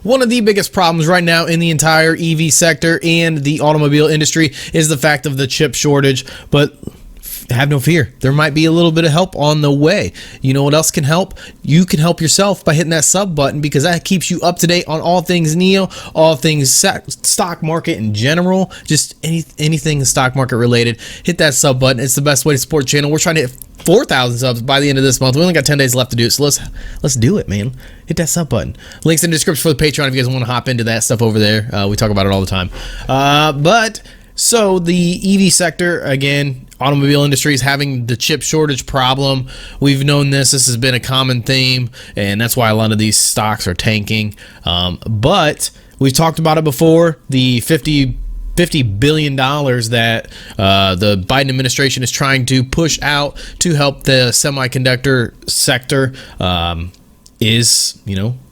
One of the biggest problems right now in the entire EV sector and the automobile industry is the fact of the chip shortage, but have no fear. There might be a little bit of help on the way. You know what else can help? You can help yourself by hitting that sub button, because that keeps you up to date on all things NIO, all things stock market in general, just anything stock market related. Hit that sub button. It's the best way to support the channel. We're trying to hit 4,000 subs by the end of this month. We only got 10 days left to do it, so let's do it, man. Hit that sub button. Links in the description for the Patreon if you guys want to hop into that stuff over there. We talk about it all the time. So the EV sector, again, automobile industry is having the chip shortage problem. We've known this has been a common theme, and that's why a lot of these stocks are tanking. But we've talked about it before. The $50 billion that the Biden administration is trying to push out to help the semiconductor sector is,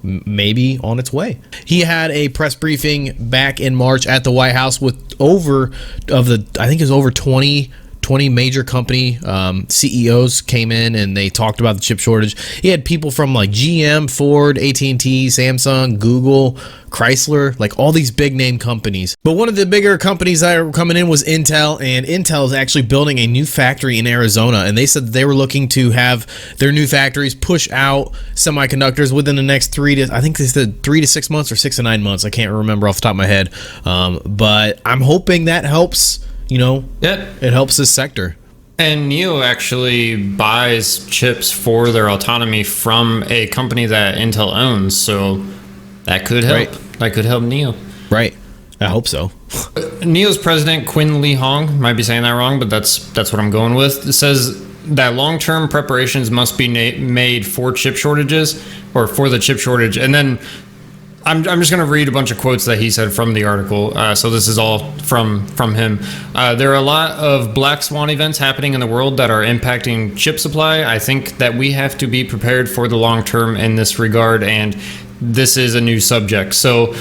maybe on its way. He had a press briefing back in March at the White House with over 20 major company CEOs came in, and they talked about the chip shortage. He had people from like GM, Ford, AT&T, Samsung, Google, Chrysler, like all these big name companies. But one of the bigger companies that are coming in was Intel, and Intel is actually building a new factory in Arizona, and they said that they were looking to have their new factories push out semiconductors within the next 3 to 6 months or 6 to 9 months. I can't remember off the top of my head, but I'm hoping that helps. It helps this sector. And NIO actually buys chips for their autonomy from a company that Intel owns, so that could help. Right. That could help NIO. Right. I hope so. NIO's president, Quinn Lee Hong, might be saying that wrong, but that's what I'm going with. It says that long-term preparations must be made for chip shortages, or for the chip shortage. And then I'm just going to read a bunch of quotes that he said from the article. So this is all from him. There are a lot of black swan events happening in the world that are impacting chip supply. I think that we have to be prepared for the long term in this regard, and this is a new subject. So,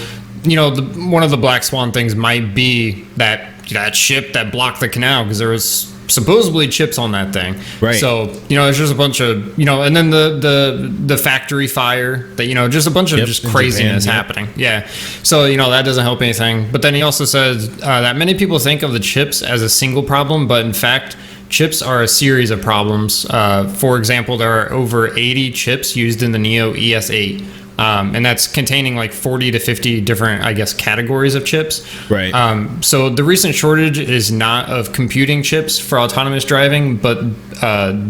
one of the black swan things might be that ship that blocked the canal, because there was supposedly chips on that thing. Right. So, it's just a bunch of, and then the factory fire, that, just a bunch of just craziness happening. Yeah. So, that doesn't help anything. But then he also says that many people think of the chips as a single problem, but in fact, chips are a series of problems. For example, there are over 80 chips used in the NIO ES8. And that's containing like 40 to 50 different, categories of chips. Right. So the recent shortage is not of computing chips for autonomous driving, but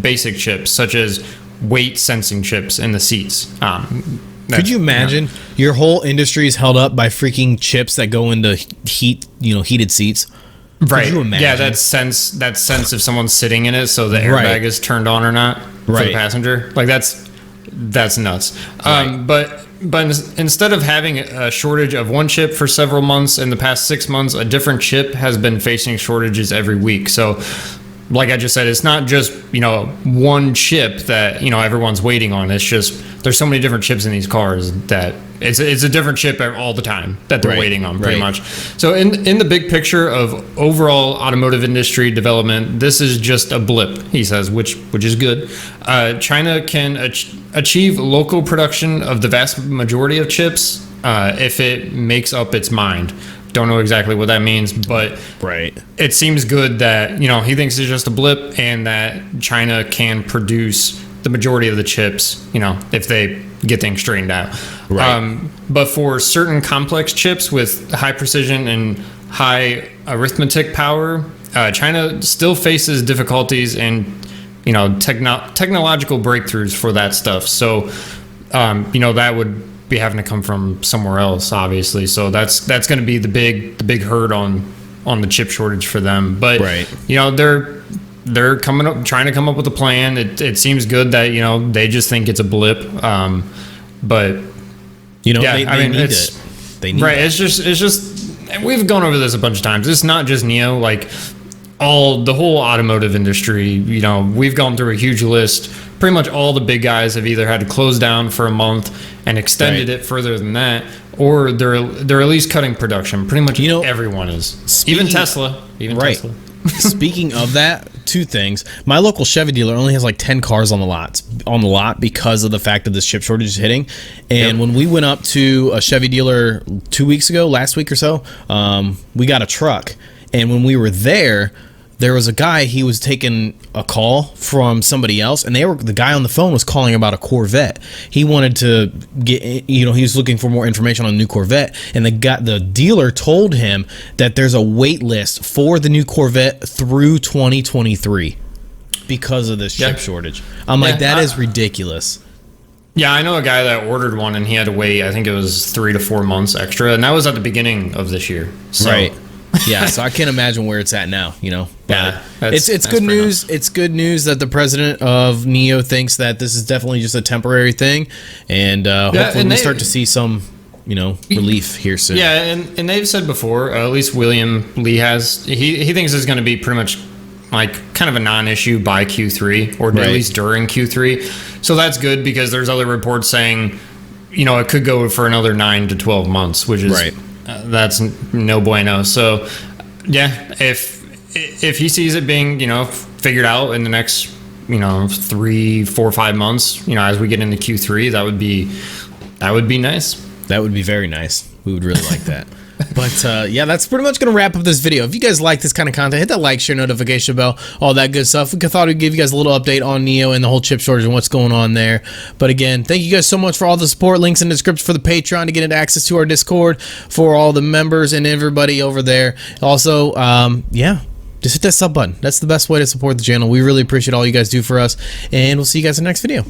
basic chips such as weight sensing chips in the seats. Could you imagine your whole industry is held up by freaking chips that go into heated seats? Right. Could you imagine? Yeah, that sense if someone's sitting in it, so the airbag is turned on or not for the passenger. Like that's nuts. Right. But instead of having a shortage of one chip for several months, in the past 6 months, a different chip has been facing shortages every week. So, like I just said, it's not just, one chip that, everyone's waiting on. It's just, there's so many different chips in these cars that it's a different chip all the time that they're waiting on, pretty much. So in the big picture of overall automotive industry development, this is just a blip, he says, which is good. China can achieve local production of the vast majority of chips if it makes up its mind. Don't know exactly what that means, but it seems good that, he thinks it's just a blip, and that China can produce the majority of the chips, if they get things straightened out. But for certain complex chips with high precision and high arithmetic power, China still faces difficulties in, technological breakthroughs for that stuff. So, that would be having to come from somewhere else, obviously. So that's going to be the big hurt on the chip shortage for them. But they're coming up, trying to come up with a plan. It seems good that they just think it's a blip. But they need it. They need it. It's just we've gone over this a bunch of times. It's not just NIO. Like the whole automotive industry. We've gone through a huge list. Pretty much all the big guys have either had to close down for a month and extended it further than that, or they're at least cutting production. Pretty much everyone is. Even Tesla. Tesla. Speaking of that, two things. My local Chevy dealer only has like 10 cars on the lot because of the fact that this chip shortage is hitting. And when we went up to a Chevy dealer last week or so, we got a truck. And when we were there was a guy, he was taking a call from somebody else, and the guy on the phone was calling about a Corvette. He wanted to get, he was looking for more information on a new Corvette, and the dealer told him that there's a wait list for the new Corvette through 2023 because of this chip shortage. I'm like, that is ridiculous. Yeah, I know a guy that ordered one, and he had to wait, I think it was 3 to 4 months extra, and that was at the beginning of this year. So. Right. Yeah, so I can't imagine where it's at now, But yeah, it's good news. Nuts. It's good news that the president of NIO thinks that this is definitely just a temporary thing, and hopefully we start to see some, relief here soon. Yeah, and they've said before, at least William Lee has, he thinks it's going to be pretty much like kind of a non-issue by Q3 or at least during Q3. So that's good because there's other reports saying, it could go for another 9 to 12 months, which is that's no bueno. So, yeah, if he sees it being, figured out in the next, 3, 4, 5 months, as we get into Q3, that would be nice. That would be very nice. We would really like that. But yeah, that's pretty much going to wrap up this video. If you guys like this kind of content, hit that like, share, notification bell, all that good stuff. We thought we'd give you guys a little update on NIO and the whole chip shortage and what's going on there. But again, thank you guys so much for all the support. Links in the description for the Patreon to get access to our Discord for all the members and everybody over there. Also, yeah, just hit that sub button. That's the best way to support the channel. We really appreciate all you guys do for us, and we'll see you guys in the next video.